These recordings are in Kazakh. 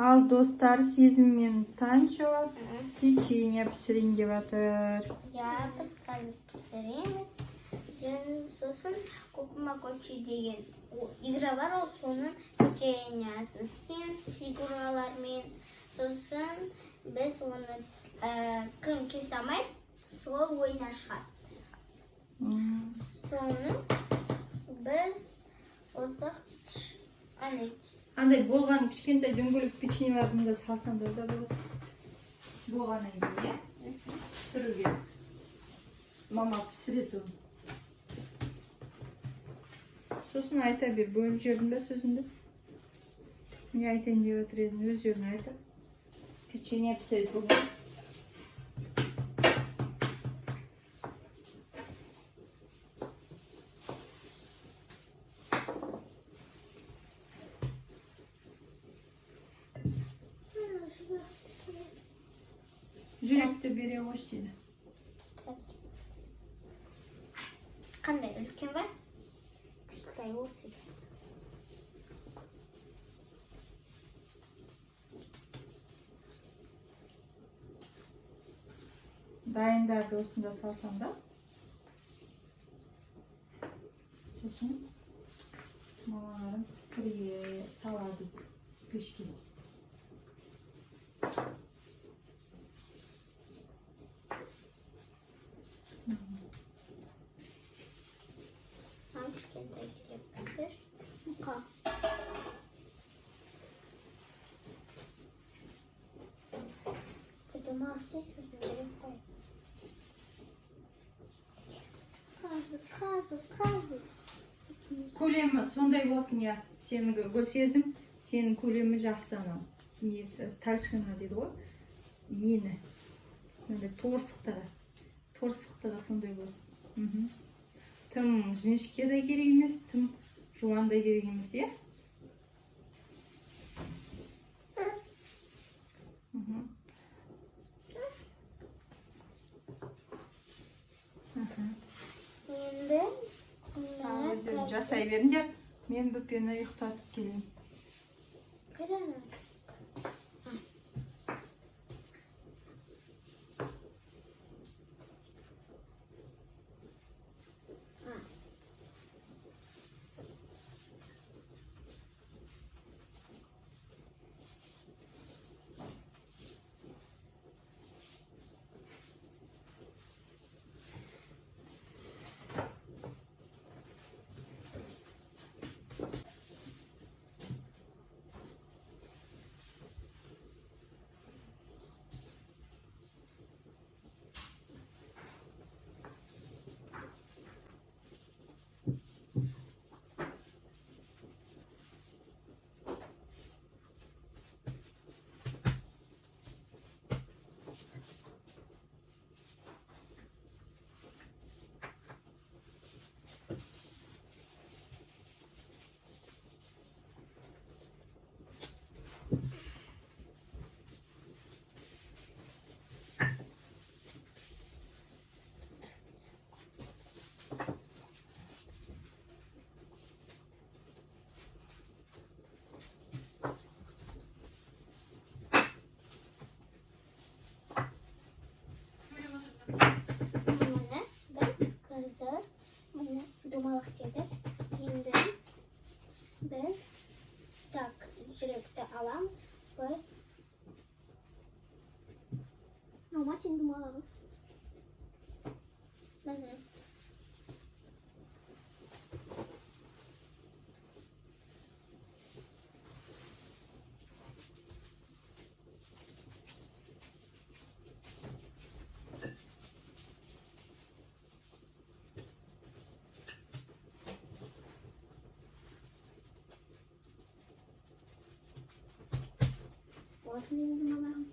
Ал достар, сезіммен Танчо печенье пісірейін деп жатыр. Я біз қазір пісіреміз. Сосын Кокумакочи деген игра бар, ол соның печеньясын істейміз фигуралармен. Сосын біз оны кім кесе алмайды, сол ойына шығады. Соны біз осы Андай болған кішкентай дөңгелек печеньелерді да салсаңдар да болады. Болғаннан кейін, пісіруге. Мама пісіреді оны. Сосын айта бер, бөліп жердің бе сөзіңді? Не айтайын деп отыр едің, өздерін айта. Печенье пісіреді бүгін. Жүректі бере қош дейді. қандай үлкен ба? Кішкентай осы. Дайындарды осында салсам да. Сосын мамаларым пісірге салады пешке. Кішкентай келіп кетер. Мұқа. Демалсы сөзін беріп қой. Қазы. Көлемі сондай болсын, я. Сенің көрсезім, сенің көлемі жақсы анау. Несі, тальшына дейді ғой. Ені. Торсықтығы сондай болсын. Тым жіңішке де керек емес, тым жуан да керек емес, е? Енді Өздерін жасай беріңдер. Мен бүпені ұйықтатып келейін. қайдан? Думалық істедік. Енді біз жүректі аламыз. Мама, сен думалағын. Осы менің думалағым.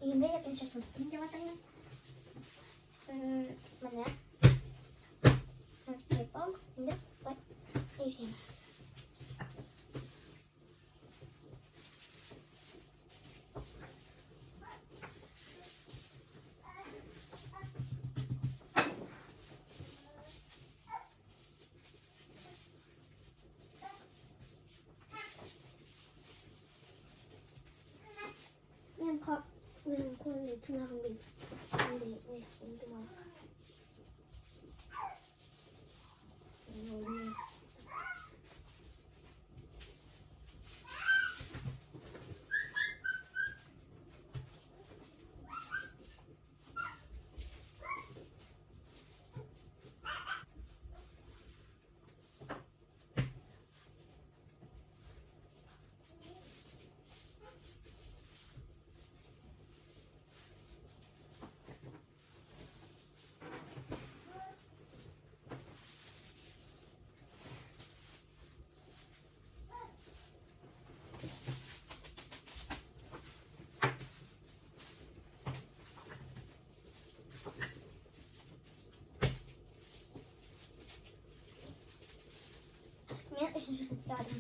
енді екіншісін істейін деп жатырмын. Міне. Істеп алдық. Енді былай ezеміз. Мен өзім қолыммен тырнағыммен не істеймін думалақ. Мен үшіншісін істедім.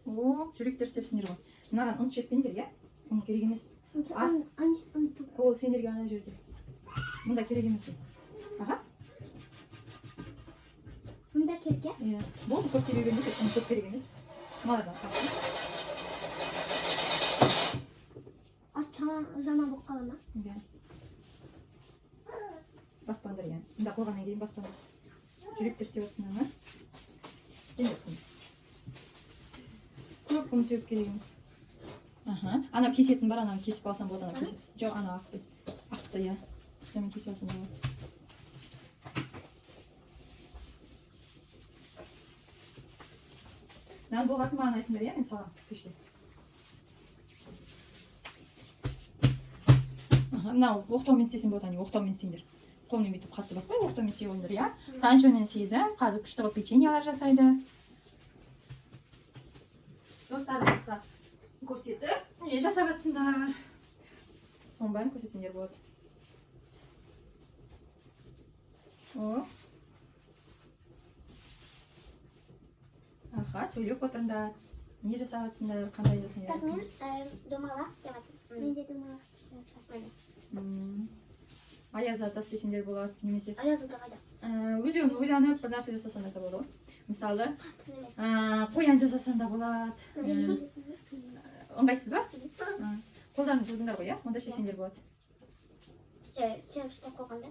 О, жүректер істепсіңдер ғой. Мынаған ұн шекпеңдер, иә? Ұн керек емес. Ол сендерге ана жерде. Мұнда керек емес ол. Аға? Мұнда керек, иә? Иә. Болды, көп себебен де ұн көп керек емес. Мынадан қақсы. Жаман болып қала ма? Иә. Баспаңдар, иә. Мұнда қойғаннан кейін баспаңдар. Жүректер істеп жатсыңдар ма? Істен жатсың. Көп ұн сеуіп керек емес. Анау кесетін бар, анау кесіп алсам болады, анау кесет. Жоқ, анау ақты, иә. Сомен кесіп алсам болады. Нан болғасын маған айтыңдар, иә, мен салам пешке. Мынау оқтаумен істесем болады, оқтаумен істеңдер. Қолмен бүйтіп қатты баспай, оқтаумен істей қойыңдар, иә. Таншымен сезім, қазір күшті қылып печеньялар жасайды. Достарыңызға көрсетіп, не жасап жатсыңдар. Соның бәрін көрсетсеңдер болады. О. Аха, сөйлеп отырыңдар. Не жасап жатсыңдар, қандай жасап Так, жатсыңдар. мен домалақ істеп жатырмын. Мен де домалақ істеп жатырмын. Аяз ата істесеңдер болады, немесе Аяз ата қайда? өздерің ойланып бір нәрсе жасасаңдар да болады ғой. Мысалы, қоян жасасан да болады. Ыңғайсыз ба? Қолдарыңыз жудыңдар ғой, иә? Онда шешсеңдер болады. Сен ұстап қойғанда?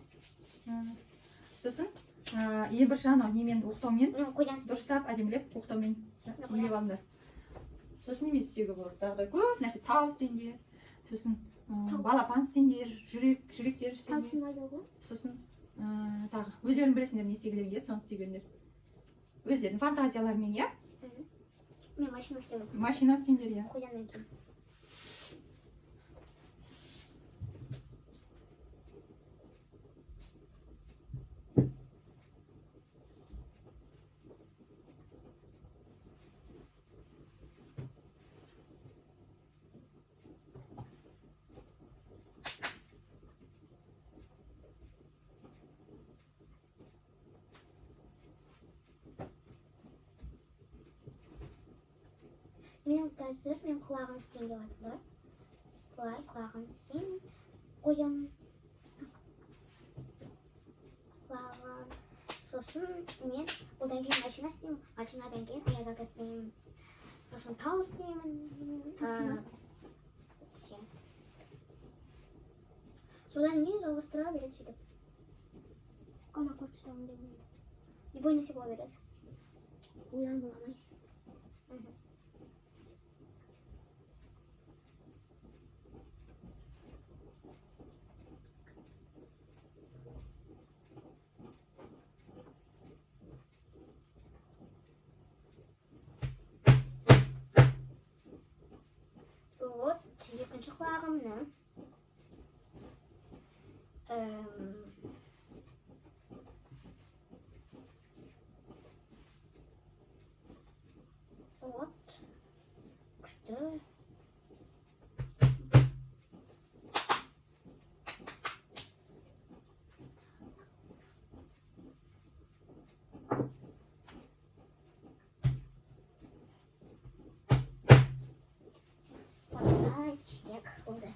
Сосын, ең бірінші анау немен оқтаумен Қоян дұрыстап, әдемілеп оқтаумен елеп алыңдар. Сосын немен істеуге болады? Тағы көп нәрсе, тау істеңдер. Сосын балапан істеңдер, жүректер істеңдер. Таусылмайды ғой? Сосын тағы өздерің білесіңдер не істегілерің келеді, соны істегендер. Өздерінің фантазияларымен, иә? Мен машина істеймін. Машина істеңдер, иә. Қояннан кейін. Мен қазір мен құлағын істейін деп жатыр. Былай құлағын істейін. Қоямын. Құлағын. Сосын мен одан кейін машина істеймін. Машинадан кейін язык істеймін. Сосын тау істеймін. Содан кейін жалғастыра береді сөйтіп. Қана қоршауын деп ойлайды. Любой нәрсе бола береді. Оян бола ма? Вот, екінші құлағымны вот, күшті. Чек болды.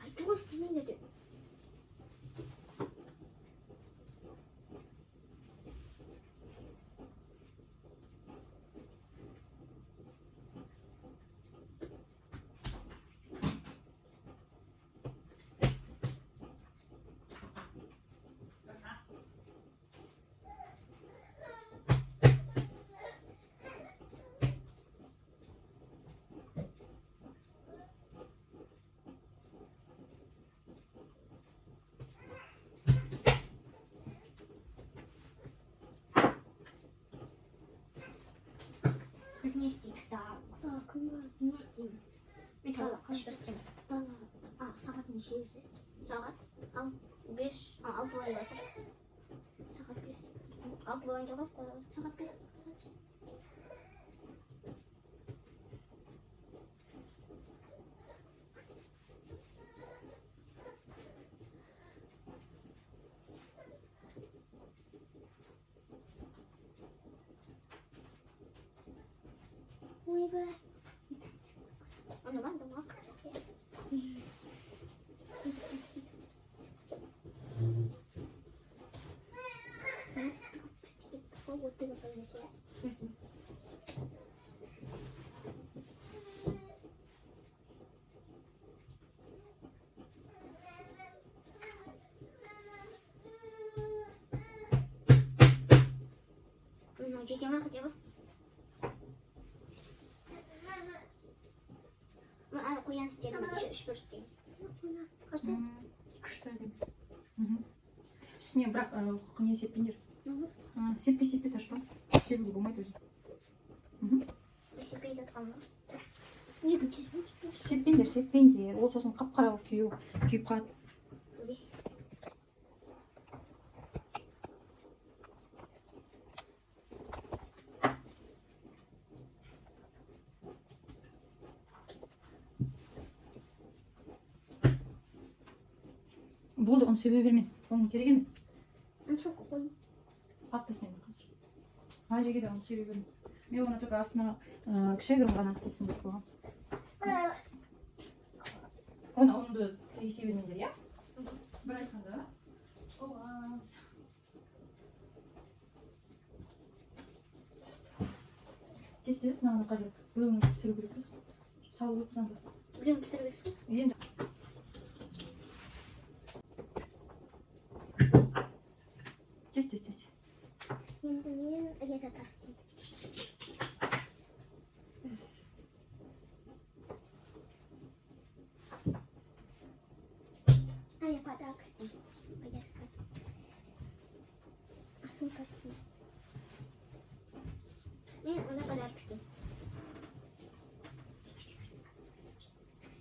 Айтуға істемейді де. Biz ne istedik daha? Ne isteyeyim? Mesela karıştırsın. Saat neçe yüzü? Saat 5, 6 ay var. Saat 5. 6 ay var. Saat 5. Ой be. Onu ben de bak. Ben stick forward to the police. Çocuğuma kaçıyor. Koyan istedim. Şükür istedim. Kaçtı? Күшті әдемі. Үстіне бірақ не сеппеңдер. Сеппе ташпа. Себуге болмайды өзі. Сеппей жатқан ба? Сеппеңдер. Ол сосын қап-қара күйіп қалады. Болды, оны себе берме. Оның керек емес. Çok koy. Алып тастаймын қазір. Ана жерге де оны себе берме. Мен оны только астына кішігірім ғана істепсін деп қойғам. Оны есе бермеңдер, иә? Бір айтқанда. Оғыз. Тез-тез мынаны қазір біреуін пісіру керекпіз. сабылып занды. Біреуін пісіріп берсін. Енді Жес. Енді мен резатор істеймін. А я подарок істеймін. Подарка. А сумка істеймін. Мен ona подарок істеймін.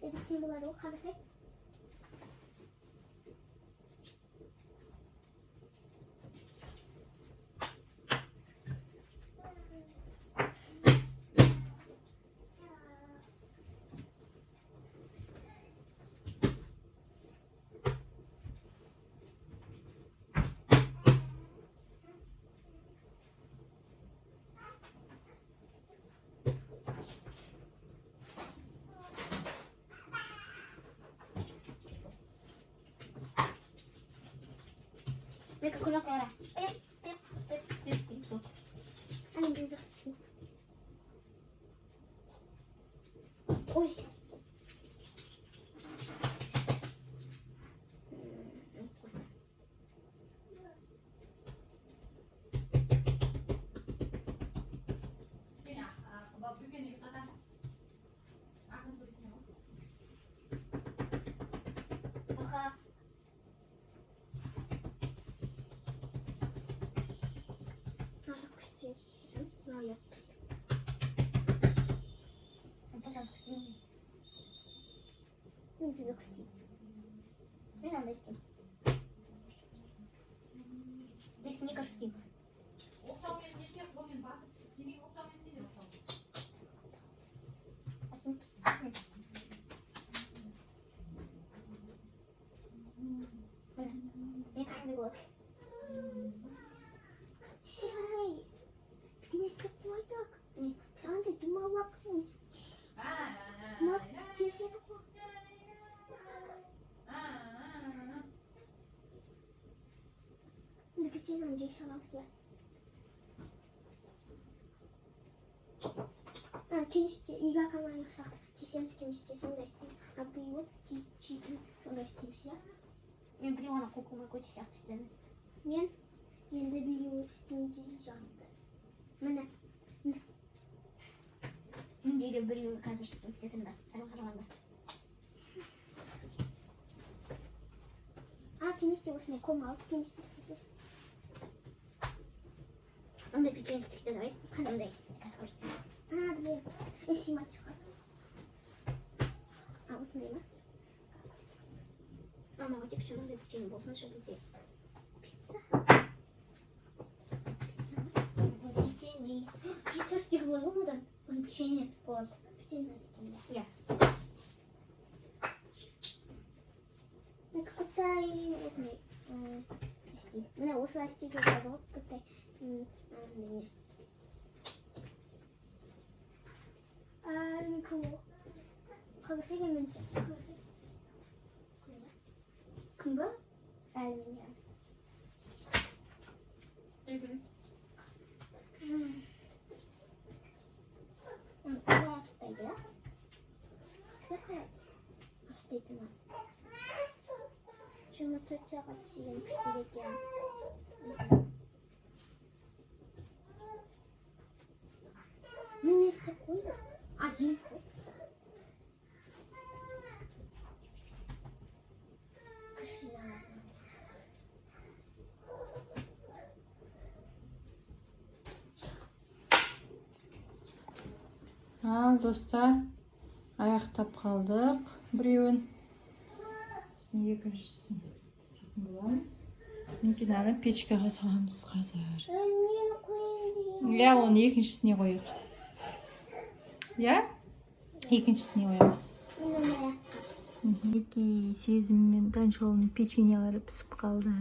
Бітсем болады ғой, қарасай. Мен көмек қара. Анен резатор істеймін. Ой. Вкусно. Аха. Может, пусти. Ну, я. Подарок істеймін. Мен резатор істеймін. Мен анда істеймін. Мен сникерс істеймін. А сникерс істеймін. Мен қандай болады? Ей, біз не істеп қойдық? Біз андай думалақ. Мынау тез еді ғой. Енді бірден жей саламыз, иә. Кеніште игі акамайық сақты. Сесеміз кеніште сонда істейміз. А біреуі тийтін сонда істейміз, иә. Мен біреуі ана кукума көте сияқты істедім. Мен енді біреуі істеймін жанды. Міне. Мендегі біреуі қазір істеймін дедім да. Қарағанда. Кеніште осындай ком алып, кеніште істейсіз. Онда печенье істейді, давай. Қандай қазір істеймін. Білем. Симат шығады. Осындай ма? Мамаға тек үшін ондай печенье болсыншы бізде. Пицца. Печенье. Пицца істеуге болады ғой одан. Өзім печенье болады. Печенье деген, иә. Мен какой-то осындай істеймін. Міне осылай істеуге болады ғой. Какой-то не. Мен кім ол? Қағысы еменше. Кім бі? Әлі мен. Қалай апыстайды, да? Қысы қалай апыстайды ма? 24 сағат деген күшті екен. Ну, не секунду. Жеміс қой. Ал, достар, аяқтап қалдық біреуін. Сосын екіншісін істейтін боламыз. Никинаны печкаға саламыз қазір. Мені қойын. Иә, оны екіншісіне қойық. Иә? Екіншісіне қоямыз. Екі сезіммен Данчолының печеньелері пісіп қалды.